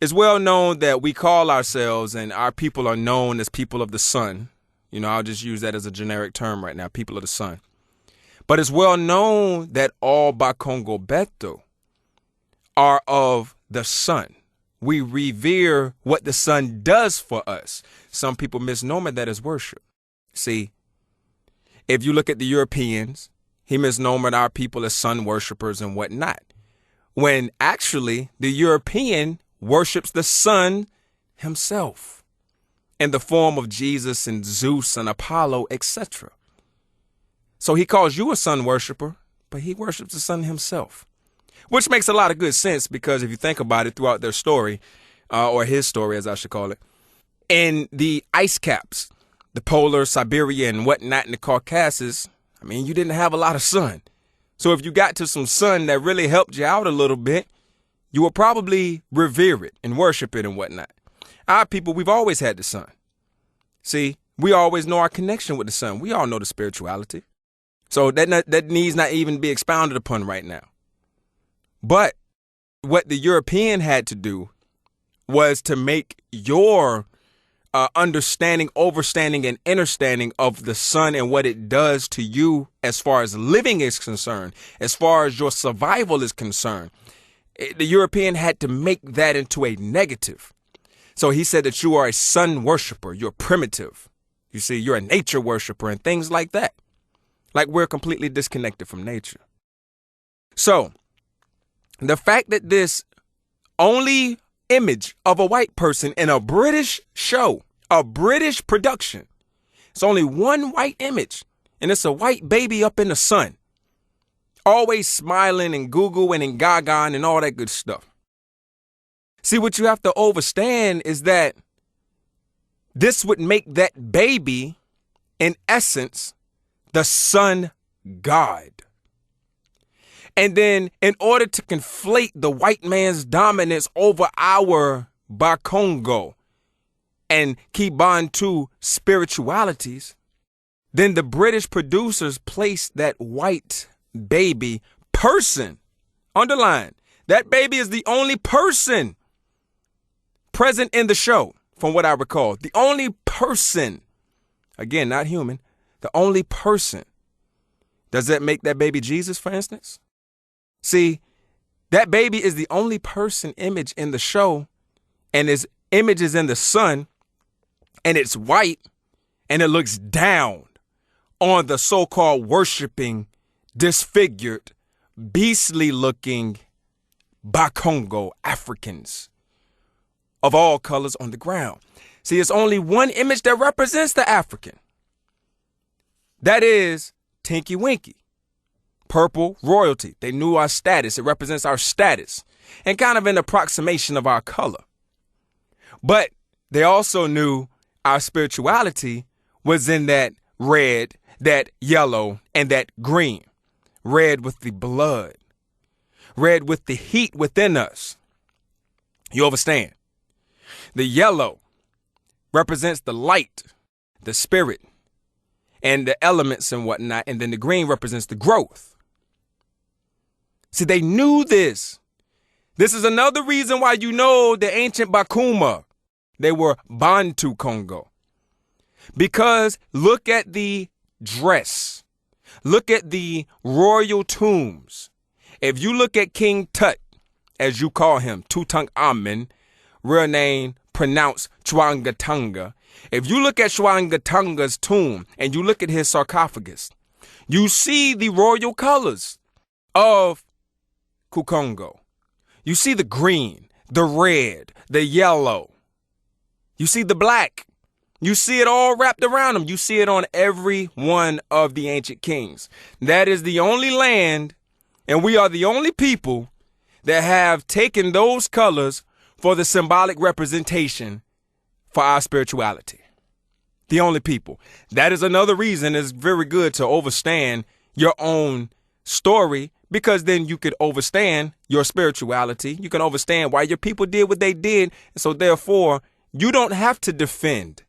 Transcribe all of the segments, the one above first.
It's well known that we call ourselves and our people are known as people of the sun. I'll just use that as a generic term right now, people of the sun. But it's well known that all Ba-Kongo are of the sun. We revere what the sun does for us. Some people misnomer that as worship. See, if you look at the Europeans, he misnomered our people as sun worshipers and whatnot, when actually the European worships the sun himself in the form of Jesus and Zeus and Apollo, etc. So he calls you a sun worshiper, but he worships the sun himself, which makes a lot of good sense because if you think about it throughout their story, or his story, as I should call it, in the ice caps, the polar, Siberia and whatnot in the Caucasus, you didn't have a lot of sun. So if you got to some sun that really helped you out a little bit, you will probably revere it and worship it and whatnot. Our people, we've always had the sun. See, we always know our connection with the sun. We all know the spirituality. So that needs not even be expounded upon right now. But what the European had to do was to make your understanding, overstanding, and understanding of the sun and what it does to you as far as living is concerned, as far as your survival is concerned. The European had to make that into a negative. So he said that you are a sun worshiper, you're primitive. You see, you're a nature worshiper and things like that. Like we're completely disconnected from nature. So the fact that this only image of a white person in a British show, a British production, it's only one white image and it's a white baby up in the sun, always smiling and googling and gaga and all that good stuff. See, what you have to understand is that this would make that baby, in essence, the sun god. And then in order to conflate the white man's dominance over our Ba-Kongo and Kibantu spiritualities, then the British producers placed that white baby person, underline, that baby is the only person present in the show, from what I recall. The only person, again, not human, the only person. Does that make that baby Jesus, for instance? See, that baby is the only person image in the show, and his image is in the sun, and it's white, and it looks down on the so-called worshiping, disfigured, beastly-looking Ba-Kongo Africans of all colors on the ground. See, it's only one image that represents the African. That is Tinky Winky, purple royalty. They knew our status. It represents our status and kind of an approximation of our color. But they also knew our spirituality was in that red, that yellow, and that green. Red with the blood. Red with the heat within us. You understand? The yellow represents the light, the spirit, and the elements and whatnot. And then the green represents the growth. See, they knew this. This is another reason why you know the ancient Bakuma, they were Bantu Congo. Because look at the dress. Look at the royal tombs. If you look at King Tut, as you call him, Tutankhamun, real name pronounced Chwangatanga. If you look at Chwangatanga's tomb and you look at his sarcophagus, you see the royal colors of Kukongo. You see the green, the red, the yellow. You see the black. You see it all wrapped around him. You see it on every one of the ancient kings. That is the only land, and we are the only people that have taken those colors for the symbolic representation for our spirituality. The only people. That is another reason it's very good to understand your own story, because then you could understand your spirituality. You can understand why your people did what they did. And so therefore, you don't have to defend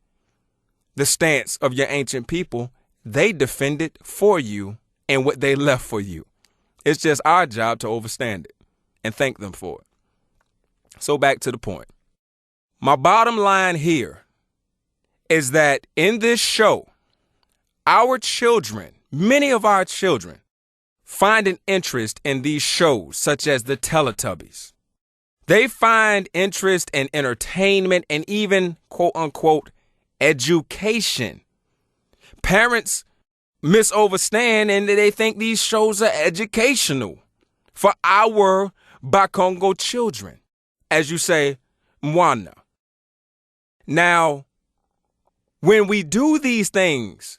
the stance of your ancient people. They defended for you and what they left for you. It's just our job to understand it and thank them for it. So back to the point. My bottom line here is that in this show, our children, many of our children, find an interest in these shows such as the Teletubbies. They find interest in entertainment and even, quote unquote, education. Parents misunderstand and they think these shows are educational for our Ba-Kongo children. As you say, Mwana. Now, when we do these things,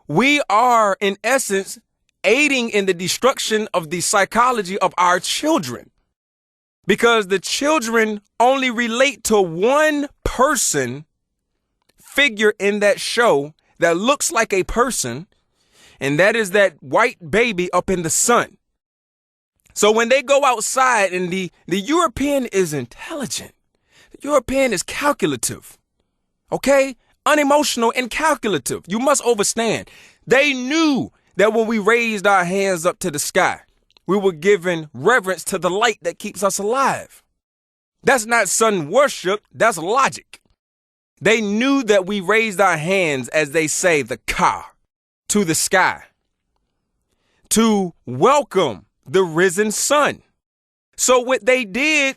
we are, in essence, aiding in the destruction of the psychology of our children. Because the children only relate to one person figure in that show that looks like a person, and that is that white baby up in the sun. So when they go outside, and the European is intelligent, the European is calculative, okay? Unemotional and calculative. You must understand. They knew that when we raised our hands up to the sky, we were giving reverence to the light that keeps us alive. That's not sun worship, that's logic. They knew that we raised our hands, as they say, the ka, to the sky, to welcome the risen sun. So what they did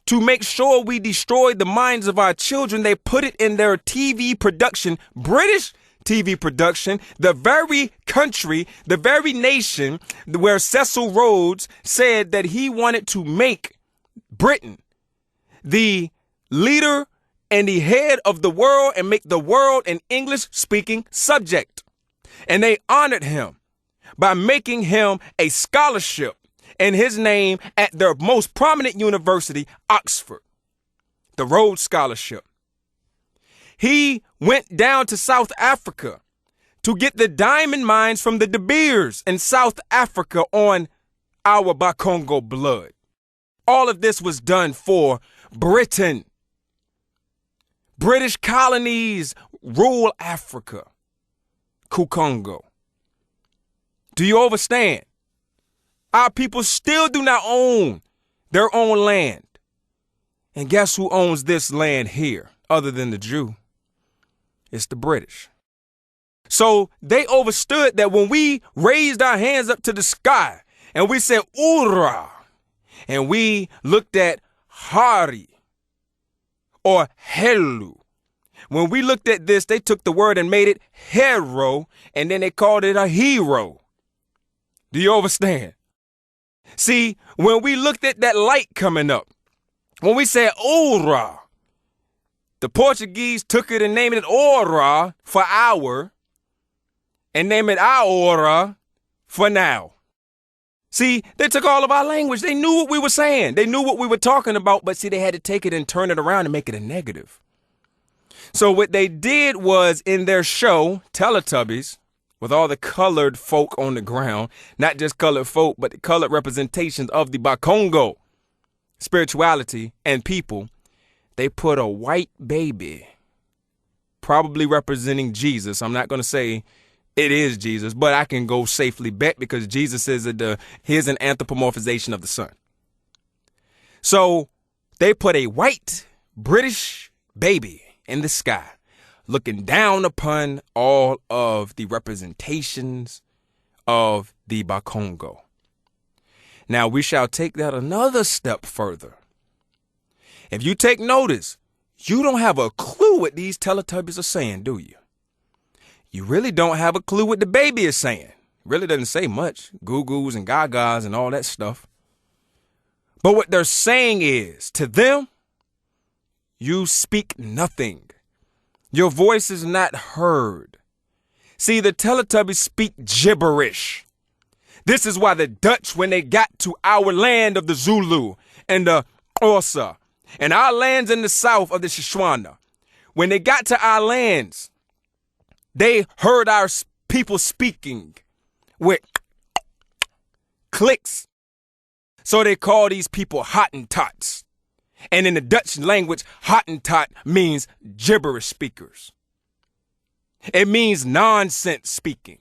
to make sure we destroyed the minds of our children, they put it in their TV production, British TV production, the very country, the very nation where Cecil Rhodes said that he wanted to make Britain the leader and the head of the world and make the world an English-speaking subject. And they honored him by making him a scholarship in his name at their most prominent university, Oxford, the Rhodes Scholarship. He went down to South Africa to get the diamond mines from the De Beers in South Africa on our Ba-Kongo blood. All of this was done for Britain. British colonies rule Africa, Kukongo. Do you understand? Our people still do not own their own land. And guess who owns this land here, other than the Jew? It's the British. So they understood that when we raised our hands up to the sky and we said, Ura, and we looked at Hari or Helu, when we looked at this, they took the word and made it hero, and then they called it a hero. Do you understand? See, when we looked at that light coming up, when we said Ora, the Portuguese took it and named it Ora for hour and named it Aora for now. See, they took all of our language. They knew what we were saying. They knew what we were talking about, but see, they had to take it and turn it around and make it a negative. So what they did was in their show, Teletubbies, with all the colored folk on the ground, not just colored folk, but the colored representations of the Ba-Kongo spirituality and people, they put a white baby, probably representing Jesus. I'm not going to say it is Jesus, but I can go safely bet because Jesus says that here's an anthropomorphization of the sun. So they put a white British baby in the sky, looking down upon all of the representations of the Ba-Kongo. Now we shall take that another step further. If you take notice, you don't have a clue what these Teletubbies are saying, do you? You really don't have a clue what the baby is saying. Really doesn't say much. Goo-goos and gagas and all that stuff. But what they're saying is, to them, you speak nothing. Your voice is not heard. See, the Teletubbies speak gibberish. This is why the Dutch, when they got to our land of the Zulu and the Xhosa, and our lands in the south of the Shishwana, when they got to our lands, they heard our people speaking with clicks. So they call these people Hottentots. And in the Dutch language, Hottentot means gibberish speakers. It means nonsense speaking.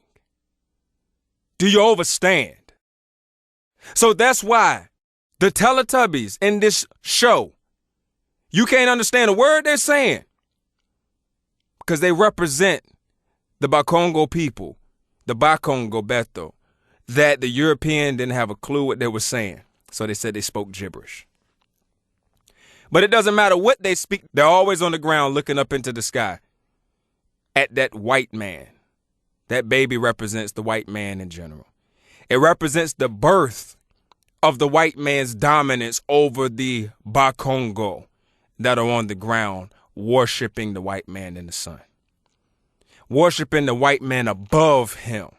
Do you understand? So that's why the Teletubbies in this show, You can't understand a word they're saying because they represent the Ba-Kongo people, the Ba-Kongo Beto, that the European didn't have a clue what they were saying. So they said they spoke gibberish. But it doesn't matter what they speak. They're always on the ground looking up into the sky at that white man. That baby represents the white man in general. It represents the birth of the white man's dominance over the Ba-Kongo that are on the ground worshiping the white man in the sun. Worshiping the white man above him.